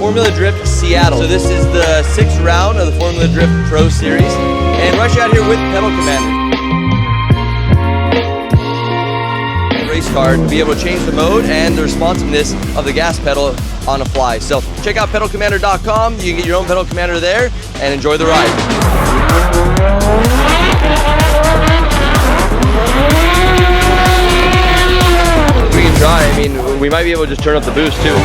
Formula Drift Seattle. So this is the 6th round of the Formula Drift Pro Series, and we're actually out here with Pedal Commander. Race car to be able to change the mode and the responsiveness of the gas pedal on a fly. So check out pedalcommander.com. You can get your own Pedal Commander there and enjoy the ride. We can try. I mean, we might be able to just turn up the boost too.